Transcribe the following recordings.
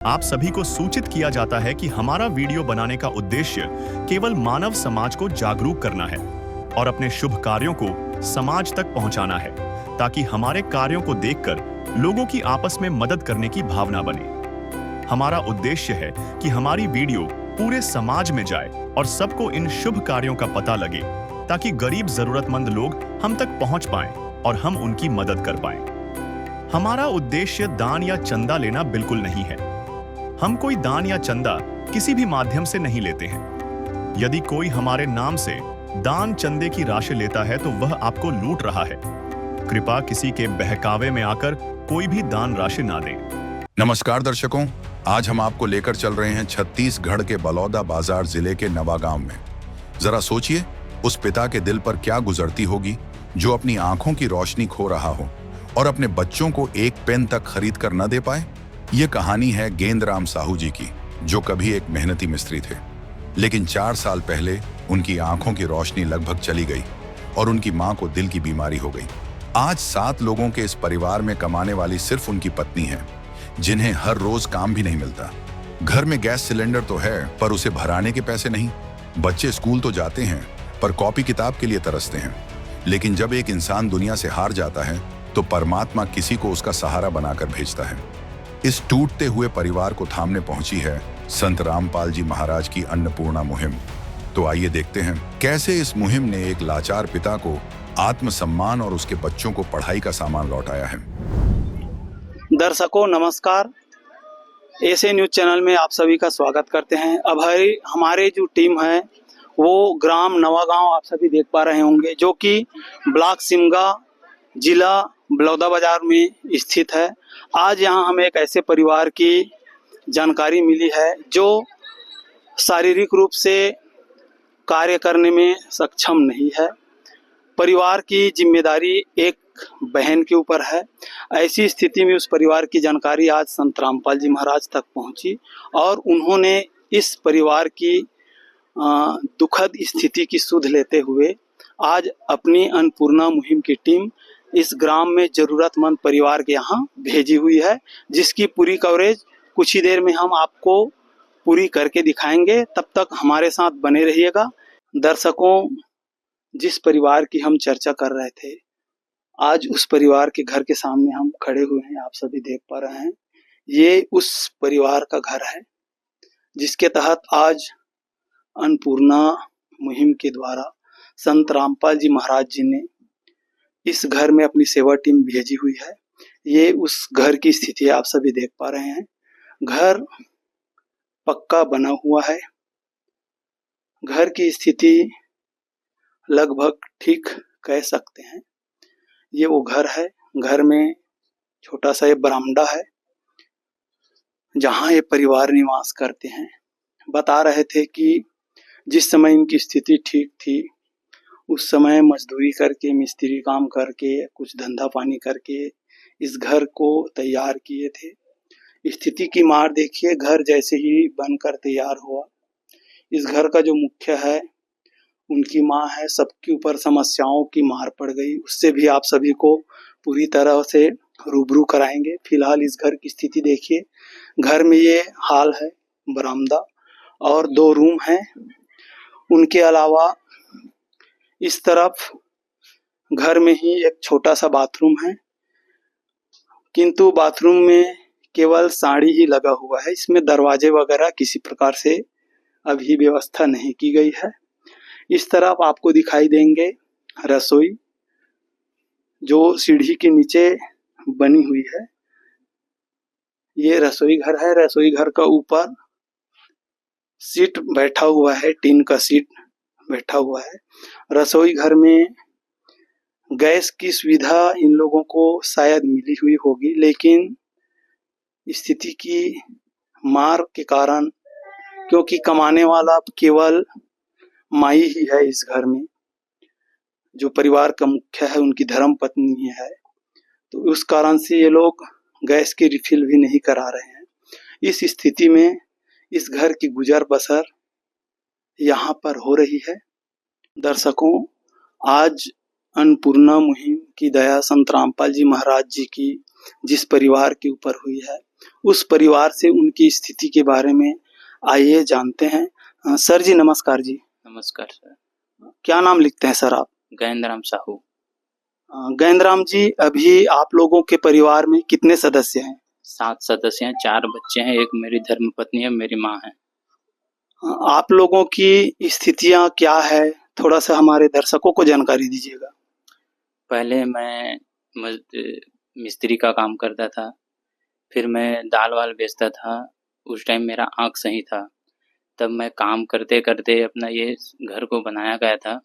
आप सभी को सूचित किया जाता है कि हमारा वीडियो बनाने का उद्देश्य केवल मानव समाज को जागरूक करना है और अपने शुभ कार्यों को समाज तक पहुंचाना है, ताकि हमारे कार्यों को देखकर लोगों की आपस में मदद करने की भावना बने। हमारा उद्देश्य है कि हमारी वीडियो पूरे समाज में जाए और सबको इन शुभ कार्यों का पता लगे, ताकि गरीब जरूरतमंद लोग हम तक पहुंच पाएं और हम उनकी मदद कर पाएं। हमारा उद्देश्य दान या चंदा लेना बिल्कुल नहीं है। हम कोई दान या चंदा किसी भी माध्यम से नहीं लेते हैं। यदि कोई हमारे नाम से दान चंदे की राशि लेता है तो वह आपको लूट रहा है। कृपया किसी के बहकावे में आकर कोई भी दान राशि ना दें। नमस्कार दर्शकों, आज हम आपको लेकर चल रहे हैं छत्तीसगढ़ के बलौदा बाजार जिले के नवागांव में। जरा सोचिए, उस पिता के दिल पर क्या गुजरती होगी जो अपनी आंखों की रोशनी खो रहा हो और अपने बच्चों को एक पेन तक खरीद कर न दे पाए। ये कहानी है गेंदराम साहू जी की, जो कभी एक मेहनती मिस्त्री थे, लेकिन 4 साल पहले उनकी आंखों की रोशनी लगभग चली गई और उनकी मां को दिल की बीमारी हो गई। आज 7 लोगों के इस परिवार में कमाने वाली सिर्फ उनकी पत्नी है, जिन्हें हर रोज काम भी नहीं मिलता। घर में गैस सिलेंडर तो है, पर उसे भराने के पैसे नहीं। बच्चे स्कूल तो जाते हैं, पर कॉपी किताब के लिए तरसते हैं। लेकिन जब एक इंसान दुनिया से हार जाता है तो परमात्मा किसी को उसका सहारा बनाकर भेजता है। इस टूटते हुए परिवार को थामने पहुंची है संत रामपाल जी महाराज की अन्नपूर्णा मुहिम। तो आइए देखते हैं कैसे इस मुहिम ने एक लाचार पिता को आत्मसम्मान और उसके बच्चों को पढ़ाई का सामान लौटाया है। दर्शकों नमस्कार, ऐसे न्यूज चैनल में आप सभी का स्वागत करते हैं। अब हमारे जो टीम है वो ग्राम नवागांव आप सभी देख पा रहे होंगे, जो कि ब्लॉक सिमगा, जिला बलौदा बाजार में स्थित है। आज यहाँ हमें एक ऐसे परिवार की जानकारी मिली है जो शारीरिक रूप से कार्य करने में सक्षम नहीं है। परिवार की जिम्मेदारी एक बहन के ऊपर है। ऐसी स्थिति में उस परिवार की जानकारी आज संत रामपाल जी महाराज तक पहुंची और उन्होंने इस परिवार की दुखद स्थिति की सुध लेते हुए आज अपनी अन्नपूर्णा मुहिम की टीम इस ग्राम में जरूरतमंद परिवार के यहाँ भेजी हुई है, जिसकी पूरी कवरेज कुछ ही देर में हम आपको पूरी करके दिखाएंगे। तब तक हमारे साथ बने रहिएगा। दर्शकों, जिस परिवार की हम चर्चा कर रहे थे, आज उस परिवार के घर के सामने हम खड़े हुए हैं, आप सभी देख पा रहे हैं। ये उस परिवार का घर है जिसके तहत आज अन्नपूर्णा मुहिम के द्वारा संत रामपाल जी महाराज जी ने इस घर में अपनी सेवा टीम भेजी हुई है। ये उस घर की स्थिति आप सभी देख पा रहे हैं। घर पक्का बना हुआ है। घर की स्थिति लगभग ठीक कह सकते हैं। ये वो घर है। घर में छोटा सा ये बरामदा है जहाँ ये परिवार निवास करते हैं। बता रहे थे कि जिस समय इनकी स्थिति ठीक थी, उस समय मजदूरी करके, मिस्त्री काम करके, कुछ धंधा पानी करके इस घर को तैयार किए थे। स्थिति की मार देखिए, घर जैसे ही बनकर तैयार हुआ, इस घर का जो मुखिया है, उनकी माँ है, सबके ऊपर समस्याओं की मार पड़ गई। उससे भी आप सभी को पूरी तरह से रूबरू कराएंगे। फिलहाल इस घर की स्थिति देखिए। घर में ये हाल है, बरामदा और 2 रूम हैं। उनके अलावा इस तरफ घर में ही एक छोटा सा बाथरूम है, किंतु बाथरूम में केवल साड़ी ही लगा हुआ है। इसमें दरवाजे वगैरह किसी प्रकार से अभी व्यवस्था नहीं की गई है। इस तरफ आपको दिखाई देंगे रसोई, जो सीढ़ी के नीचे बनी हुई है। ये रसोई घर है। रसोई घर का ऊपर सीट बैठा हुआ है, टीन का सीट बैठा हुआ है। रसोई घर में गैस की सुविधा इन लोगों को शायद मिली हुई होगी, लेकिन स्थिति की मार के कारण, क्योंकि कमाने वाला केवल माई ही है इस घर में, जो परिवार का मुख्य है, उनकी धर्म पत्नी ही है, तो उस कारण से ये लोग गैस की रिफिल भी नहीं करा रहे हैं। इस स्थिति में इस घर की गुजर बसर यहाँ पर हो रही है। दर्शकों, आज अन्नपूर्णा मुहिम की दया संत रामपाल जी महाराज जी की जिस परिवार के ऊपर हुई है, उस परिवार से उनकी स्थिति के बारे में आइए जानते हैं। सर जी नमस्कार जी। नमस्कार सर। क्या नाम लिखते हैं सर आप? गैंदराम साहू। गैंदराम जी, अभी आप लोगों के परिवार में कितने सदस्य हैं? 7 सदस्य हैं, 4 बच्चे हैं, एक मेरी धर्मपत्नी है, मेरी माँ है। आप लोगों की स्थितियां क्या है, थोड़ा सा हमारे दर्शकों को जानकारी दीजिएगा। पहले मैं मिस्त्री का काम करता था, फिर मैं दाल वाल बेचता था। उस टाइम मेरा आँख सही था, तब मैं काम करते करते अपना ये घर को बनाया गया था।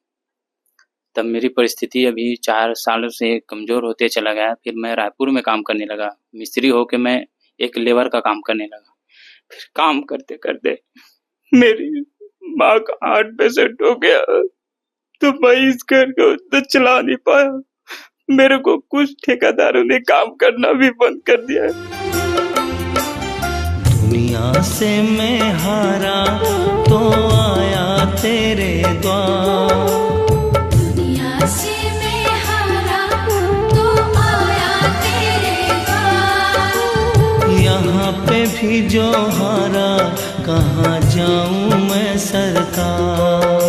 तब मेरी परिस्थिति अभी 4 सालों से कमज़ोर होते चला गया। फिर मैं रायपुर में काम करने लगा, मिस्त्री होके मैं एक लेबर का काम करने लगा। फिर काम करते करते मेरी माँ का हार्ट पेशेंट हो गया, तो मैं इस घर को उतना चला नहीं पाया। मेरे को कुछ ठेकेदारों ने काम करना भी बंद कर दिया। दुनिया से मैं हारा तो आया तेरे द्वार, दुनिया से मैं हारा तो आया तेरे द्वार। यहाँ पे भी जो हारा कहाँ जाऊँ मैं सरकार,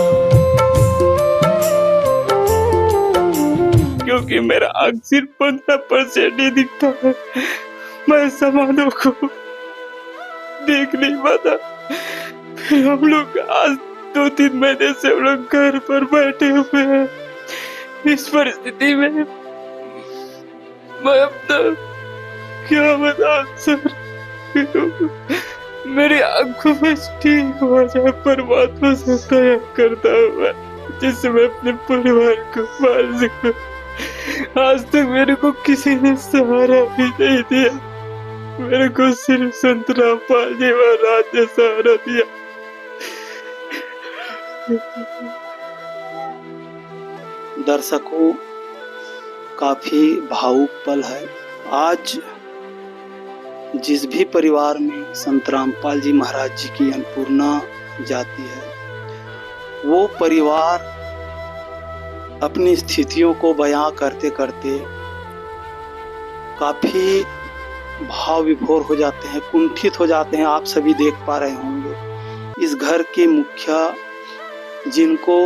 क्योंकि मेरा आँख सिर्फ 15% ही दिखता है। मैं सामानों को देख नहीं पाता। फिर हम लोग आज 2-3 महीने से हम लोग घर पर बैठे हुए हैं। इस परिस्थिति में मैं अपना क्या बताऊं सर, मेरी आंखों में ठीक हो जाए परमात्मा से दया करता हूँ, जिससे मैं अपने परिवार को पाल सकूं। आज तक मेरे को किसी ने सहारा भी नहीं दिया, मेरे को सिर्फ संत रामपाल जी महाराज ने सहारा दिया। दर्शकों, काफी भावुक पल है। आज जिस भी परिवार में संत रामपाल जी महाराज जी की अन्नपूर्णा जाती है, वो परिवार अपनी स्थितियों को बयां करते करते काफी भाव विभोर हो जाते हैं, कुंठित हो जाते हैं। आप सभी देख पा रहे होंगे इस घर के मुखिया, जिनको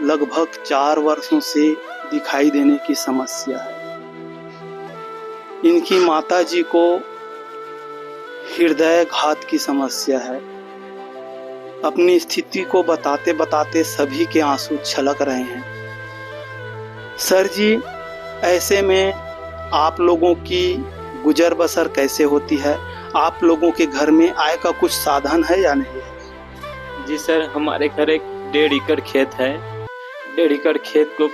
लगभग 4 वर्षों से दिखाई देने की समस्या है। इनकी माता जी को हृदय घात की समस्या है। अपनी स्थिति को बताते बताते सभी के आंसू छलक रहे हैं। सर जी, ऐसे में आप लोगों की गुजर बसर कैसे होती है? आप लोगों के घर में आय का कुछ साधन है या नहीं है? जी सर, हमारे घर एक 1.5 एकड़ खेत है। 1.5 एकड़ खेत को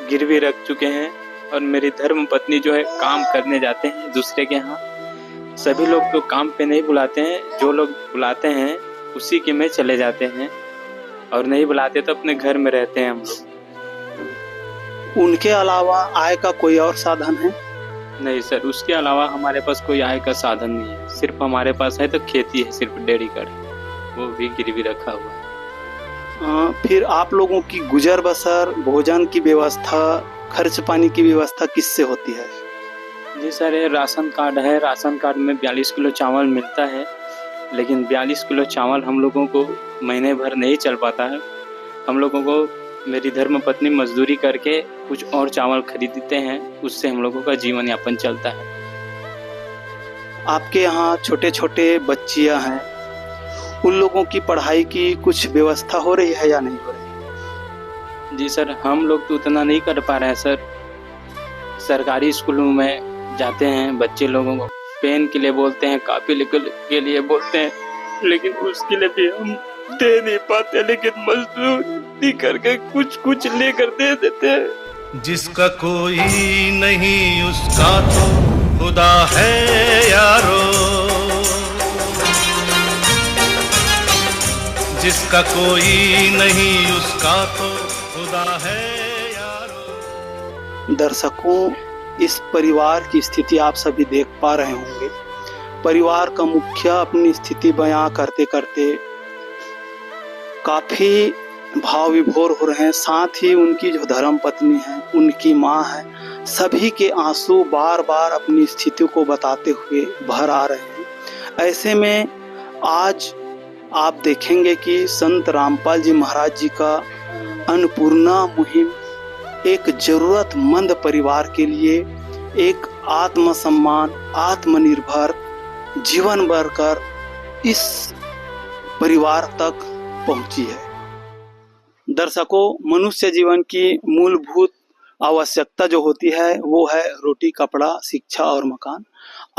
गिरवी रख चुके हैं, और मेरी धर्म पत्नी जो है काम करने जाते हैं दूसरे के यहाँ। सभी लोग तो काम पे नहीं बुलाते हैं, जो लोग बुलाते हैं उसी के में चले जाते हैं, और नहीं बुलाते तो अपने घर में रहते हैं हम लोग। उनके अलावा आय का कोई और साधन है? नहीं सर, उसके अलावा हमारे पास कोई आय का साधन नहीं है। सिर्फ हमारे पास है तो खेती है, सिर्फ 1.5 एकड़, वो भी गिरवी रखा हुआ है। फिर आप लोगों की गुजर बसर, भोजन की व्यवस्था, खर्च पानी की व्यवस्था किससे होती है? जी सर, ये राशन कार्ड है। राशन कार्ड में 42 किलो चावल मिलता है, लेकिन 42 किलो चावल हम लोगों को महीने भर नहीं चल पाता है। हम लोगों को मेरी धर्मपत्नी मजदूरी करके कुछ और चावल खरीदते हैं, उससे हम लोगों का जीवन यापन चलता है। आपके यहाँ छोटे छोटे बच्चियाँ हैं, उन लोगों की पढ़ाई की कुछ व्यवस्था हो रही है या नहीं हो रही? जी सर, हम लोग तो उतना नहीं कर पा रहे हैं सर। सरकारी स्कूलों में जाते हैं, बच्चे लोगों को पेन के लिए बोलते हैं, कापी के लिए बोलते हैं, लेकिन उसके लिए भी हम दे नहीं पाते, लेकिन मजदूरी करके कुछ कुछ लेकर दे देते हैं। जिसका कोई नहीं उसका तो खुदा है यारो, जिसका कोई नहीं उसका तो खुदा है यारो। दर्शकों, इस परिवार की स्थिति आप सभी देख पा रहे होंगे। परिवार का मुखिया अपनी स्थिति बयां करते करते काफी भाव विभोर हो रहे हैं। साथ ही उनकी जो धर्म पत्नी है, उनकी माँ है, सभी के आंसू बार बार अपनी स्थिति को बताते हुए भर आ रहे हैं। ऐसे में आज आप देखेंगे कि संत रामपाल जी महाराज जी का अन्नपूर्णा मुहिम एक जरूरतमंद परिवार के लिए एक आत्मसम्मान, आत्मनिर्भर जीवन भरकर इस परिवार तक पहुंची है। दर्शकों, मनुष्य जीवन की मूलभूत आवश्यकता जो होती है वो है रोटी, कपड़ा, शिक्षा और मकान।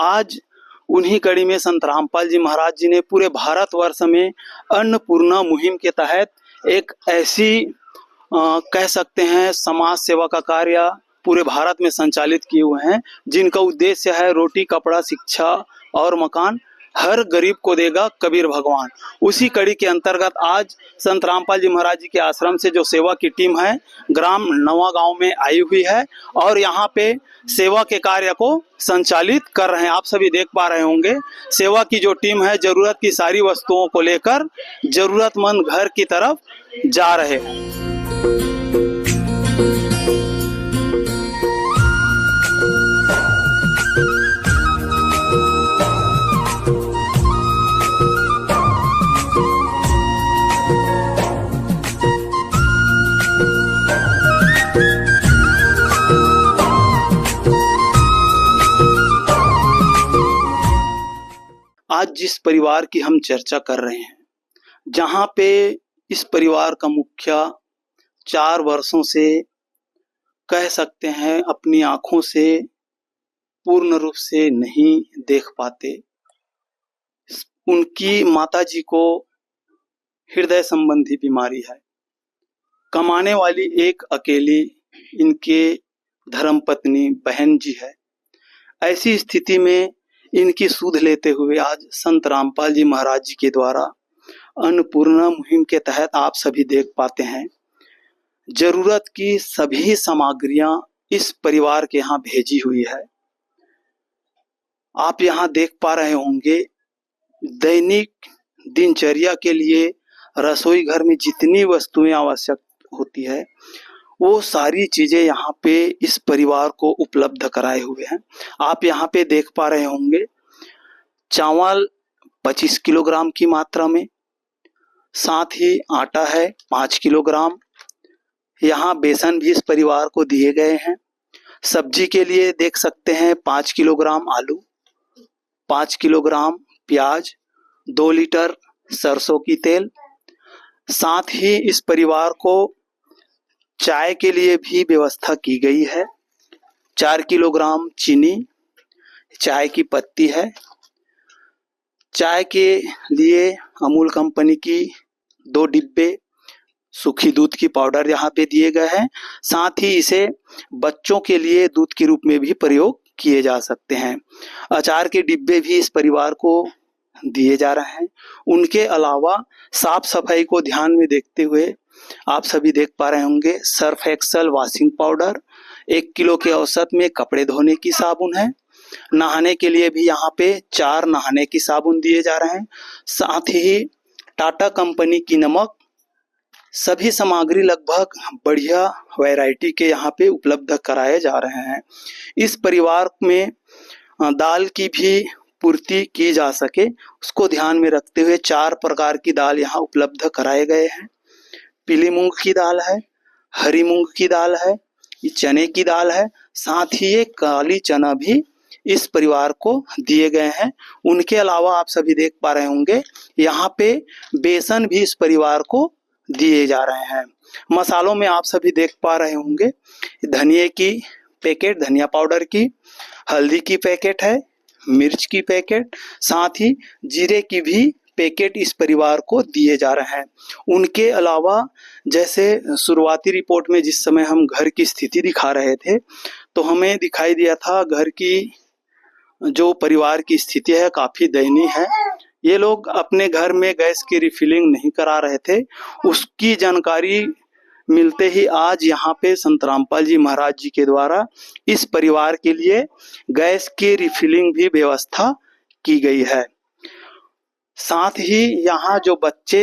आज उन्हीं कड़ी में संत रामपाल जी महाराज जी ने पूरे भारतवर्ष में अन्नपूर्णा मुहिम के तहत एक ऐसी कह सकते हैं समाज सेवा का कार्य पूरे भारत में संचालित किए हुए हैं, जिनका उद्देश्य है रोटी, कपड़ा, शिक्षा और मकान हर गरीब को देगा कबीर भगवान। उसी कड़ी के अंतर्गत आज संत रामपाल जी महाराज जी के आश्रम से जो सेवा की टीम है ग्राम नवागांव में आई हुई है और यहाँ पे सेवा के कार्य को संचालित कर रहे हैं। आप सभी देख पा रहे होंगे सेवा की जो टीम है जरूरत की सारी वस्तुओं को लेकर जरूरतमंद घर की तरफ जा रहे हैं। आज जिस परिवार की हम चर्चा कर रहे हैं, जहां पे इस परिवार का मुखिया 4 वर्षों से कह सकते हैं अपनी आंखों से पूर्ण रूप से नहीं देख पाते, उनकी माताजी को हृदय संबंधी बीमारी है। कमाने वाली एक अकेली इनके धर्मपत्नी बहन जी है। ऐसी स्थिति में इनकी सुध लेते हुए आज संत रामपाल जी महाराज जी के द्वारा अन्नपूर्णा मुहिम के तहत आप सभी देख पाते हैं जरूरत की सभी सामग्रियां इस परिवार के यहाँ भेजी हुई है। आप यहाँ देख पा रहे होंगे दैनिक दिनचर्या के लिए रसोई घर में जितनी वस्तुएं आवश्यक होती है वो सारी चीजें यहाँ पे इस परिवार को उपलब्ध कराए हुए हैं। आप यहाँ पे देख पा रहे होंगे चावल 25 किलोग्राम की मात्रा में, साथ ही आटा है 5 किलोग्राम। यहाँ बेसन भी इस परिवार को दिए गए हैं। सब्जी के लिए देख सकते हैं 5 किलोग्राम आलू, 5 किलोग्राम प्याज, 2 लीटर सरसों की तेल। साथ ही इस परिवार को चाय के लिए भी व्यवस्था की गई है। 4 किलोग्राम चीनी, चाय की पत्ती है। चाय के लिए अमूल कंपनी की 2 डिब्बे सूखी दूध की पाउडर यहाँ पे दिए गए हैं। साथ ही इसे बच्चों के लिए दूध के रूप में भी प्रयोग किए जा सकते हैं। अचार के डिब्बे भी इस परिवार को दिए जा रहे हैं। उनके अलावा साफ सफाई को ध्यान में देखते हुए आप सभी देख पा रहे होंगे Surf Excel washing powder, 1 kilo के औसत में कपड़े धोने की साबुन है। नहाने के लिए भी यहाँ पे 4 नहाने की साबुन दिए जा रहे हैं। साथ ही टाटा कंपनी की नमक, सभी सामग्री लगभग बढ़िया वैरायटी के यहाँ पे उपलब्ध कराए जा रहे हैं। इस परिवार में दाल की भी पूर्ति की जा सके उसको ध्यान में रखते हुए 4 प्रकार की दाल यहाँ उपलब्ध कराए गए हैं। पीली मूंग की दाल है, हरी मूंग की दाल है, ये चने की दाल है। साथ ही ये काली चना भी इस परिवार को दिए गए हैं। उनके अलावा आप सभी देख पा रहे होंगे यहाँ पे बेसन भी इस परिवार को दिए जा रहे हैं। मसालों में आप सभी देख पा रहे होंगे धनिया की पैकेट, धनिया पाउडर की, हल्दी की पैकेट है, मिर्च की पैकेट, साथ ही जीरे की भी पैकेट इस परिवार को दिए जा रहे हैं। उनके अलावा जैसे शुरुआती रिपोर्ट में जिस समय हम घर की स्थिति दिखा रहे थे तो हमें दिखाई दिया था घर की जो परिवार की स्थिति है काफी दयनीय है। ये लोग अपने घर में गैस की रिफिलिंग नहीं करा रहे थे। उसकी जानकारी मिलते ही आज यहाँ पे संत रामपाल जी महाराज जी के द्वारा इस परिवार के लिए गैस की रिफिलिंग भी व्यवस्था की गई है। साथ ही यहाँ जो बच्चे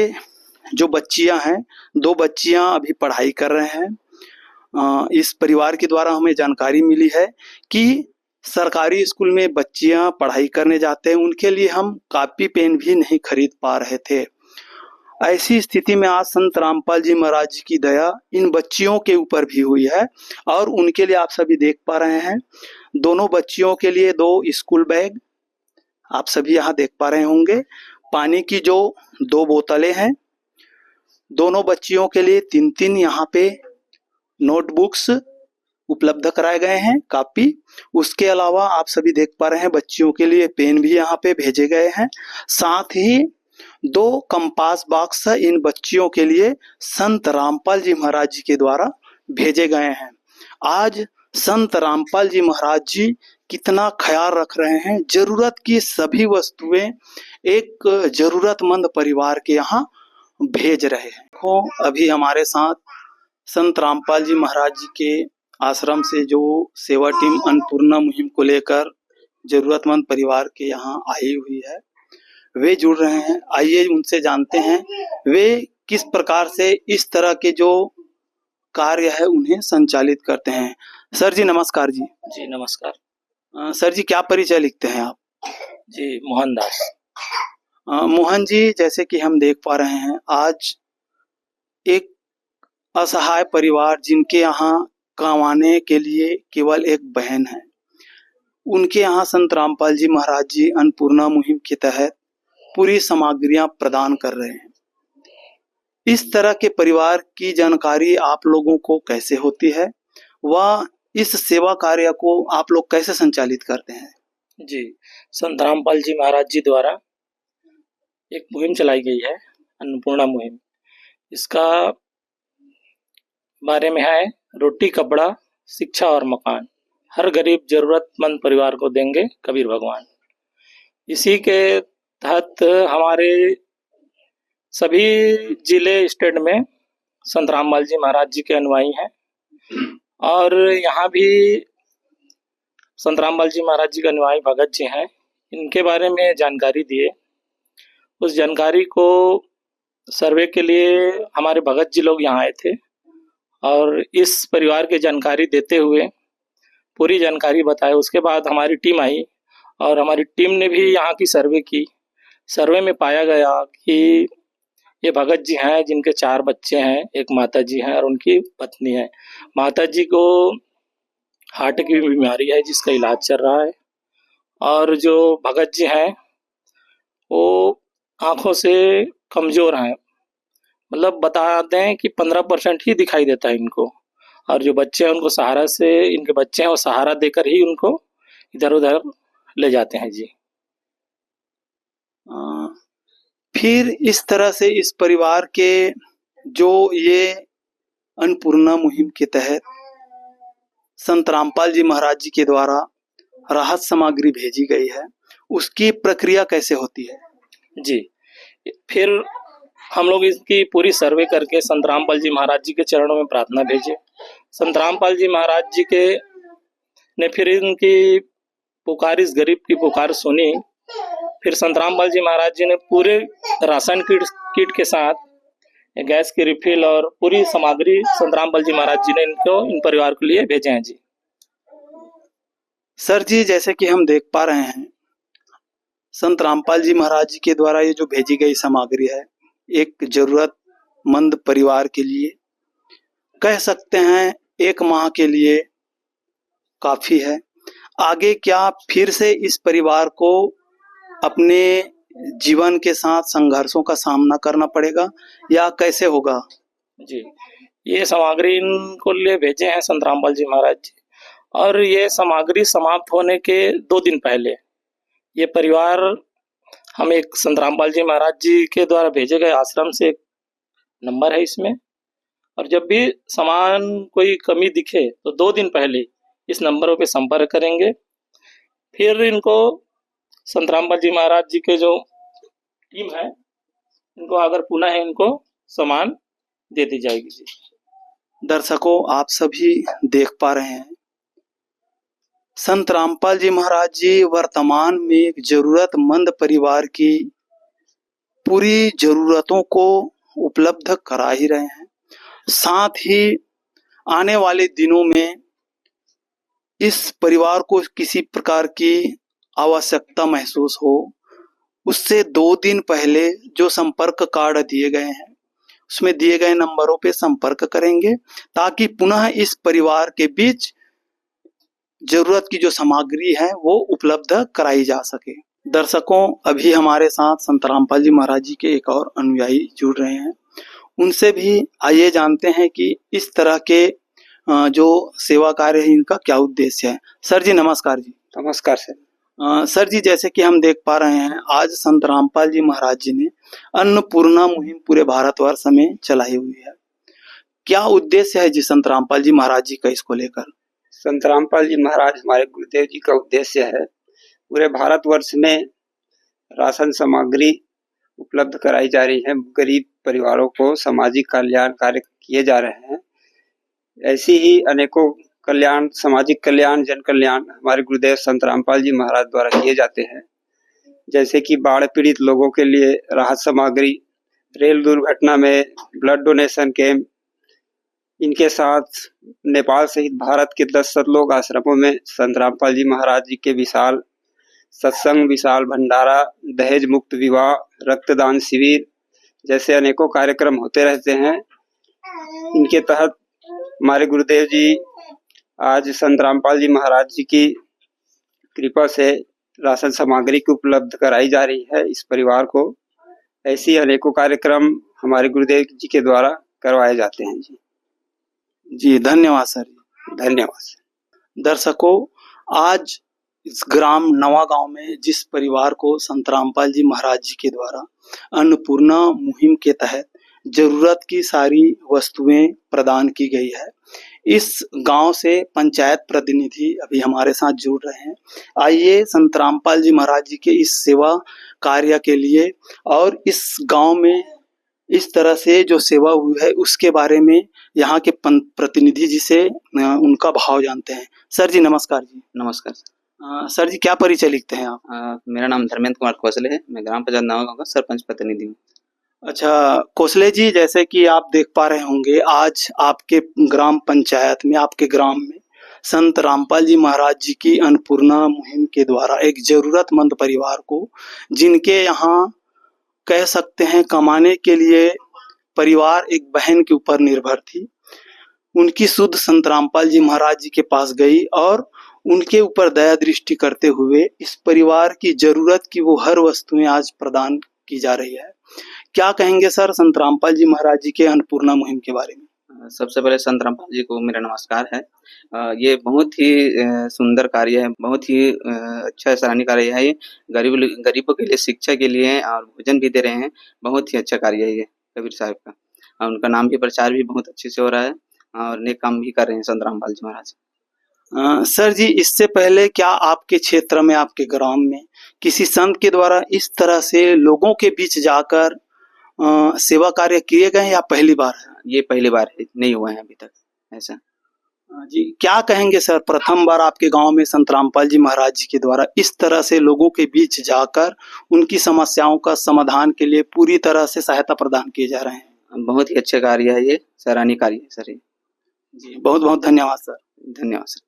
जो बच्चियां हैं, 2 बच्चियां अभी पढ़ाई कर रहे हैं। इस परिवार के द्वारा हमें जानकारी मिली है कि सरकारी स्कूल में बच्चियां पढ़ाई करने जाते हैं, उनके लिए हम कॉपी पेन भी नहीं खरीद पा रहे थे। ऐसी स्थिति में आज संत रामपाल जी महाराज जी की दया इन बच्चियों के ऊपर भी हुई है और उनके लिए आप सभी देख पा रहे हैं, दोनों बच्चियों के लिए 2 स्कूल बैग आप सभी यहाँ देख पा रहे होंगे। पानी की जो 2 बोतलें हैं, दोनों बच्चियों के लिए 3-3 यहाँ पे नोटबुक्स उपलब्ध कराए गए हैं, कॉपी। उसके अलावा आप सभी देख पा रहे हैं बच्चियों के लिए पेन भी यहाँ पे भेजे गए हैं। साथ ही 2 कंपास बॉक्स इन बच्चियों के लिए संत रामपाल जी महाराज जी के द्वारा भेजे गए हैं। आज संत रामपाल जी महाराज जी कितना ख्याल रख रहे हैं, जरूरत की सभी वस्तुएं एक जरूरतमंद परिवार के यहाँ भेज रहे हैं। तो अभी हमारे साथ संत रामपाल जी महाराज जी के आश्रम से जो सेवा टीम अन्नपूर्णा मुहिम को लेकर जरूरतमंद परिवार के यहाँ आई हुई है, वे जुड़ रहे हैं। आइए उनसे जानते हैं वे किस प्रकार से इस तरह के जो कार्य है उन्हें संचालित करते हैं। सर जी नमस्कार जी। जी नमस्कार। सर जी क्या परिचय लिखते हैं आप? जी मोहनदास। मोहन जी, जैसे कि हम देख पा रहे हैं आज एक असहाय परिवार जिनके यहाँ कमाने के लिए केवल एक बहन है, उनके यहाँ संत रामपाल जी महाराज जी अन्नपूर्णा मुहिम के तहत पूरी सामग्रियां प्रदान कर रहे हैं। इस तरह के परिवार की जानकारी आप लोगों को कैसे होती है व इस सेवा कार्य को आप लोग कैसे संचालित करते हैं? जी, संत रामपाल जी महाराज जी द्वारा एक मुहिम चलाई गई है, अन्नपूर्णा मुहिम। इसका बारे में है रोटी कपड़ा शिक्षा और मकान, हर गरीब जरूरतमंद परिवार को देंगे कबीर भगवान। इसी के तहत हमारे सभी जिले स्टेट में संत रामपाल जी महाराज जी के अनुयायी हैं और यहाँ भी संत रामपाल जी महाराज जी के अनुयायी भगत जी हैं। इनके बारे में जानकारी दिए, उस जानकारी को सर्वे के लिए हमारे भगत जी लोग यहाँ आए थे और इस परिवार की जानकारी देते हुए पूरी जानकारी बताए। उसके बाद हमारी टीम आई और हमारी टीम ने भी यहाँ की सर्वे की। सर्वे में पाया गया कि ये भगत जी हैं जिनके 4 बच्चे हैं, एक माता जी हैं और उनकी पत्नी है। माता जी को हार्ट की बीमारी है जिसका इलाज चल रहा है और जो भगत जी हैं वो आंखों से कमजोर हैं, मतलब बता दें कि 15% ही दिखाई देता है इनको। और जो बच्चे हैं उनको सहारा से, इनके बच्चे हैं वो सहारा देकर ही उनको इधर उधर ले जाते हैं जी। फिर इस तरह से इस परिवार के जो ये अन्नपूर्णा मुहिम के तहत संत रामपाल जी महाराज जी के द्वारा राहत सामग्री भेजी गई है, उसकी प्रक्रिया कैसे होती है? जी, फिर हम लोग इसकी पूरी सर्वे करके संत रामपाल जी महाराज जी के चरणों में प्रार्थना भेजे। संत रामपाल जी महाराज जी के ने फिर इनकी पुकार, इस गरीब की पुकार सुनी। फिर संत रामपाल जी महाराज जी ने पूरे राशन किट के साथ गैस की रिफिल और पूरी सामग्री संत रामपाल जी महाराज जी ने इन परिवार के लिए भेजे हैं जी। सर जी, जैसे कि हम देख पा रहे हैं संत रामपाल जी महाराज जी के द्वारा ये जो भेजी गई सामग्री है एक जरूरतमंद परिवार के लिए, कह सकते हैं 1 माह के लिए काफी है। आगे क्या फिर से इस परिवार को अपने जीवन के साथ संघर्षों का सामना करना पड़ेगा या कैसे होगा? जी, ये सामग्री इनको लिए भेजे हैं संत रामपाल जी महाराज जी और ये सामग्री समाप्त होने के 2 दिन पहले ये परिवार, हम एक संत रामपाल जी महाराज जी के द्वारा भेजे गए आश्रम से एक नंबर है इसमें, और जब भी सामान कोई कमी दिखे तो 2 दिन पहले इस नंबरों पे संपर्क करेंगे। फिर इनको संत रामपाल जी महाराज जी के जो टीम है इनको अगर पुनः इनको सामान दे दी जाएगी जी। दर्शकों, आप सभी देख पा रहे हैं संत रामपाल जी महाराज जी वर्तमान में एक जरूरतमंद परिवार की पूरी जरूरतों को उपलब्ध करा ही रहे हैं। साथ ही आने वाले दिनों में इस परिवार को किसी प्रकार की आवश्यकता महसूस हो, उससे 2 दिन पहले जो संपर्क कार्ड दिए गए हैं उसमें दिए गए नंबरों पे संपर्क करेंगे, ताकि पुनः इस परिवार के बीच जरूरत की जो सामग्री है वो उपलब्ध कराई जा सके। दर्शकों, अभी हमारे साथ संत रामपाल जी महाराज जी के एक और अनुयायी जुड़ रहे हैं, उनसे भी आइए जानते हैं कि इस तरह के जो सेवा कार्य है इनका क्या उद्देश्य है। सर जी नमस्कार जी। नमस्कार सर। सर जी, जैसे कि हम देख पा रहे हैं आज संत रामपाल जी महाराज जी ने अन्नपूर्णा मुहिम पूरे भारतवर्ष में चलाई हुई है। क्या उद्देश्य है जी संत रामपाल जी महाराज जी का इसको लेकर? संत रामपाल जी महाराज हमारे गुरुदेव जी का उद्देश्य है पूरे भारतवर्ष में राशन सामग्री उपलब्ध कराई जा रही है, गरीब परिवारों को सामाजिक कल्याण कार्य किए जा रहे हैं। ऐसी ही अनेकों कल्याण, सामाजिक कल्याण, जन कल्याण हमारे गुरुदेव संत रामपाल जी महाराज द्वारा किए जाते हैं। जैसे कि बाढ़ पीड़ित लोगों के लिए राहत सामग्री, रेल दुर्घटना में ब्लड डोनेशन कैंप, इनके साथ नेपाल सहित भारत के 10 सतलोक आश्रमों में संत रामपाल जी महाराज जी के विशाल सत्संग, विशाल भंडारा, दहेज मुक्त विवाह, रक्तदान शिविर जैसे अनेकों कार्यक्रम होते रहते हैं। इनके तहत हमारे गुरुदेव जी आज संत रामपाल जी महाराज जी की कृपा से राशन सामग्री की उपलब्ध कराई जा रही है इस परिवार को। ऐसी अनेकों कार्यक्रम हमारे गुरुदेव जी के द्वारा करवाए जाते हैं जी। धन्यवाद सर। धन्यवाद। दर्शकों, आज इस ग्राम नवा गांव में जिस परिवार को संत रामपाल जी महाराज जी के द्वारा अन्नपूर्णा मुहिम के तहत जरूरत की सारी वस्तुएं प्रदान की गई है, इस गांव से पंचायत प्रतिनिधि अभी हमारे साथ जुड़ रहे हैं। आइए संत रामपाल जी महाराज जी के इस सेवा कार्य के लिए और इस गांव में इस तरह से जो सेवा हुई है उसके बारे में यहाँ के प्रतिनिधि जी से उनका भाव जानते हैं। सर जी नमस्कार जी। नमस्कार सर जी, क्या परिचय लिखते हैं आप? मेरा नाम धर्मेंद्र कुमार कौशले है। मैं ग्राम पंचायत नवा गांव का सरपंच प्रतिनिधि हूँ। अच्छा कौशले जी, जैसे कि आप देख पा रहे होंगे आज आपके ग्राम पंचायत में, आपके ग्राम में संत रामपाल जी महाराज जी की अन्नपूर्णा मुहिम के द्वारा एक जरूरतमंद परिवार को, जिनके यहाँ कह सकते हैं कमाने के लिए परिवार एक बहन के ऊपर निर्भर थी, उनकी सुध संत रामपाल जी महाराज जी के पास गई और उनके ऊपर दया दृष्टि करते हुए इस परिवार की जरूरत की वो हर वस्तुएं आज प्रदान की जा रही है। क्या कहेंगे सर संत रामपाल जी महाराज जी के अन्नपूर्णा मुहिम के बारे में? सबसे पहले संत रामपाल जी को मेरा नमस्कार है। ये बहुत ही सुंदर कार्य है, बहुत ही अच्छा सराहनीय कार्य है। ये गरीबों के लिए शिक्षा के लिए और भोजन भी दे रहे हैं। बहुत ही अच्छा कार्य है ये कबीर साहब का, और उनका नाम भी प्रचार भी बहुत अच्छे से हो रहा है और नेक काम भी कर रहे हैं संत रामपाल जी महाराज। सर जी, इससे पहले क्या आपके क्षेत्र में, आपके ग्राम में किसी संत के द्वारा इस तरह से लोगों के बीच जाकर सेवा कार्य किए गए या पहली बार है? ये पहली बार है, नहीं हुआ है अभी तक ऐसा। जी, क्या कहेंगे सर, प्रथम बार आपके गांव में संत रामपाल जी महाराज जी के द्वारा इस तरह से लोगों के बीच जाकर उनकी समस्याओं का समाधान के लिए पूरी तरह से सहायता प्रदान किए जा रहे हैं। बहुत ही अच्छा कार्य है, ये सराहनीय कार्य है सर। जी बहुत बहुत धन्यवाद सर। धन्यवाद सर।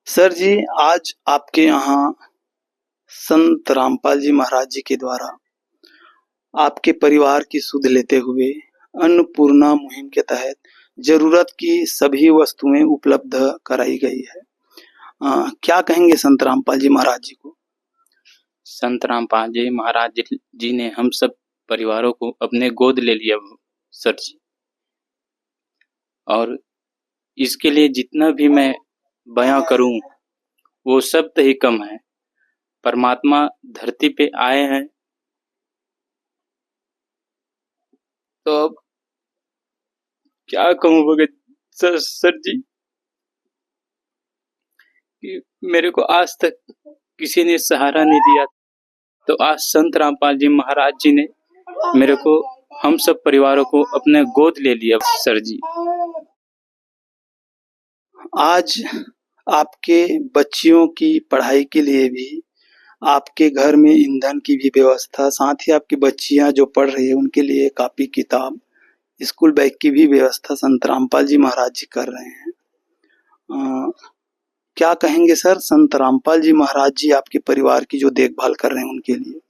सर जी, आज आपके यहाँ संत रामपाल जी महाराज जी के द्वारा आपके परिवार की सुध लेते हुए अन्नपूर्णा मुहिम के तहत जरूरत की सभी वस्तुएं उपलब्ध कराई गई है। क्या कहेंगे संत रामपाल जी महाराज जी को? संत रामपाल जी महाराज जी ने हम सब परिवारों को अपने गोद ले लिया सर जी, और इसके लिए जितना भी मैं बयां करूं वो सब तो ही कम है। परमात्मा धरती पे आए हैं तो अब क्या कहूं भगत सर जी कि मेरे को आज तक किसी ने सहारा नहीं दिया, तो आज संत रामपाल जी महाराज जी ने मेरे को, हम सब परिवारों को अपने गोद ले लिया सर जी। आज आपके बच्चियों की पढ़ाई के लिए भी आपके घर में ईंधन की भी व्यवस्था, साथ ही आपकी बच्चियां जो पढ़ रही है उनके लिए कॉपी किताब, स्कूल बैग की भी व्यवस्था संत रामपाल जी महाराज जी कर रहे हैं। क्या कहेंगे सर, संत रामपाल जी महाराज जी आपके परिवार की जो देखभाल कर रहे हैं उनके लिए?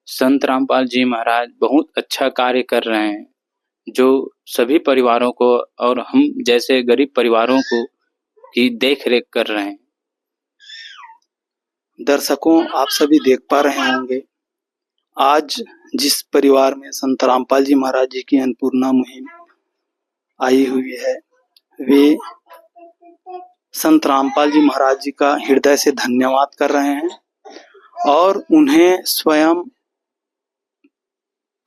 संत रामपाल जी महाराज बहुत अच्छा कार्य कर रहे हैं, जो सभी परिवारों को और हम जैसे गरीब परिवारों को की देख रेख कर रहे हैं। दर्शकों, आप सभी देख पा रहे होंगे आज जिस परिवार में संत रामपाल जी महाराज जी की अन्नपूर्णा मुहिम आई हुई है, वे संत रामपाल जी महाराज जी का हृदय से धन्यवाद कर रहे हैं और उन्हें स्वयं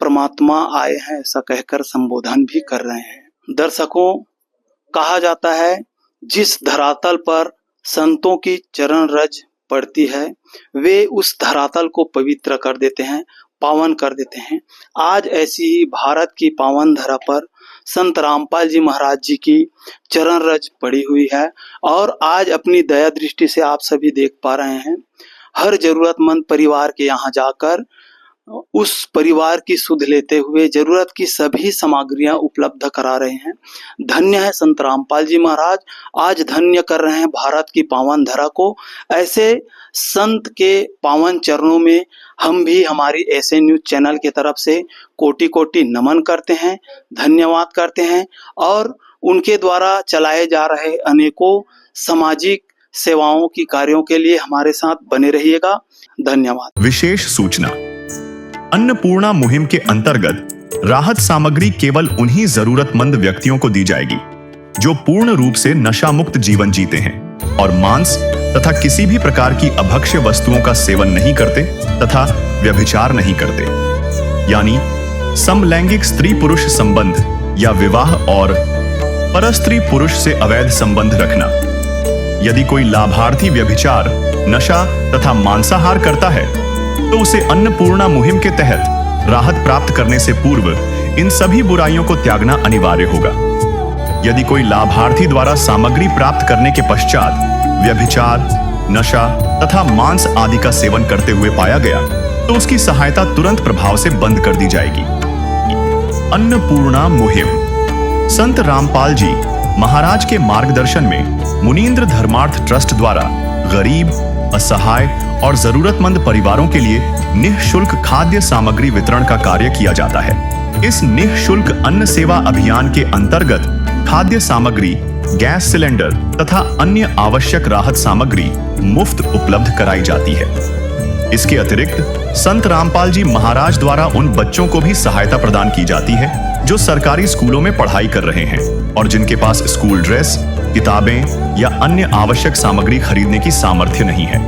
परमात्मा आए हैं ऐसा कहकर संबोधन भी कर रहे हैं। दर्शकों, कहा जाता है जिस धरातल पर संतों की चरण रज पड़ती है वे उस धरातल को पवित्र कर देते हैं, पावन कर देते हैं। आज ऐसी ही भारत की पावन धरा पर संत रामपाल जी महाराज जी की चरण रज पड़ी हुई है और आज अपनी दया दृष्टि से आप सभी देख पा रहे हैं, हर जरूरतमंद परिवार के यहाँ जाकर उस परिवार की सुध लेते हुए जरूरत की सभी सामग्रियां उपलब्ध करा रहे हैं। धन्य है संत रामपाल जी महाराज, आज धन्य कर रहे हैं भारत की पावन धरा को। ऐसे संत के पावन चरणों में हम भी हमारी ऐसे न्यूज चैनल की तरफ से कोटि कोटि नमन करते हैं, धन्यवाद करते हैं और उनके द्वारा चलाए जा रहे अनेकों सामाजिक सेवाओं की कार्यों के लिए हमारे साथ बने रहिएगा। धन्यवाद। विशेष सूचना, अन्नपूर्णा मुहिम के अंतर्गत राहत सामग्री केवल उन्हीं जरूरतमंद व्यक्तियों को दी जाएगी जो पूर्ण रूप से नशा मुक्त जीवन जीते हैं और मांस तथा किसी भी प्रकार की अभक्ष्य वस्तुओं का सेवन नहीं करते तथा व्यभिचार नहीं करते, यानी समलैंगिक स्त्री पुरुष संबंध या विवाह और परस्त्री पुरुष से अवैध संबंध रखना। यदि कोई लाभार्थी व्यभिचार, नशा तथा मांसाहार करता है तो उसे अन्नपूर्णा मुहिम के तहत राहत प्राप्त करने से पूर्व इन सभी बुराइयों को त्यागना अनिवार्य होगा। यदि कोई लाभार्थी द्वारा सामग्री प्राप्त करने के पश्चात व्यभिचार, नशा तथा मांस आदि का सेवन करते हुए पाया गया तो उसकी सहायता तुरंत प्रभाव से बंद कर दी जाएगी। अन्नपूर्णा मुहिम संत रामपाल जी महाराज के मार्गदर्शन में मुनींद्र धर्मार्थ ट्रस्ट द्वारा गरीब, असहाय और जरूरतमंद परिवारों के लिए निःशुल्क खाद्य सामग्री वितरण का कार्य किया जाता है। इस निःशुल्क अन्न सेवा अभियान के अंतर्गत खाद्य सामग्री, गैस सिलेंडर तथा अन्य आवश्यक राहत सामग्री मुफ्त उपलब्ध कराई जाती है। इसके अतिरिक्त संत रामपाल जी महाराज द्वारा उन बच्चों को भी सहायता प्रदान की जाती है जो सरकारी स्कूलों में पढ़ाई कर रहे हैं और जिनके पास स्कूल ड्रेस, किताबें या अन्य आवश्यक सामग्री खरीदने की सामर्थ्य नहीं है।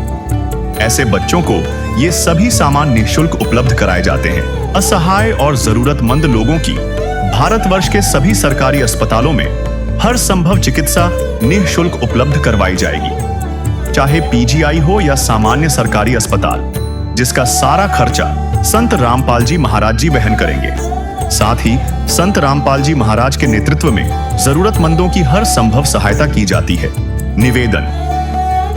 ऐसे बच्चों को ये सभी सामान निःशुल्क उपलब्ध कराए जाते हैं। असहाय और जरूरतमंद लोगों की भारतवर्ष के सभी सरकारी अस्पतालों में हर संभव चिकित्सा निःशुल्क उपलब्ध करवाई जाएगी, चाहे पीजीआई हो या सामान्य सरकारी अस्पताल, जिसका सारा खर्चा संत रामपाल जी महाराज जी वहन करेंगे। साथ ही संत रामपाल जी महाराज के नेतृत्व में जरूरतमंदों की हर संभव सहायता की जाती है। निवेदन,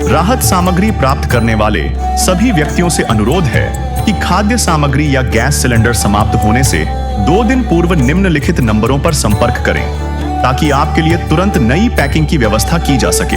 राहत सामग्री प्राप्त करने वाले सभी व्यक्तियों से अनुरोध है कि खाद्य सामग्री या गैस सिलेंडर समाप्त होने से 2 दिन पूर्व निम्नलिखित नंबरों पर संपर्क करें ताकि आपके लिए तुरंत नई पैकिंग की व्यवस्था की जा सके।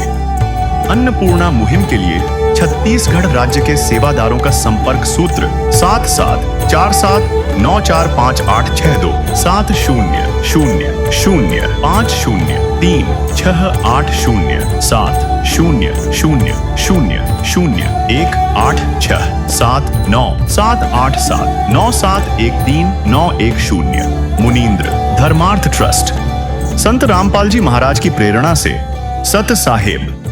अन्नपूर्णा मुहिम के लिए छत्तीसगढ़ राज्य के सेवादारों का संपर्क सूत्र 7747945862 700018679078679787139110 मुनींद्र धर्मार्थ ट्रस्ट। संत रामपाल जी महाराज की प्रेरणा से सत साहेब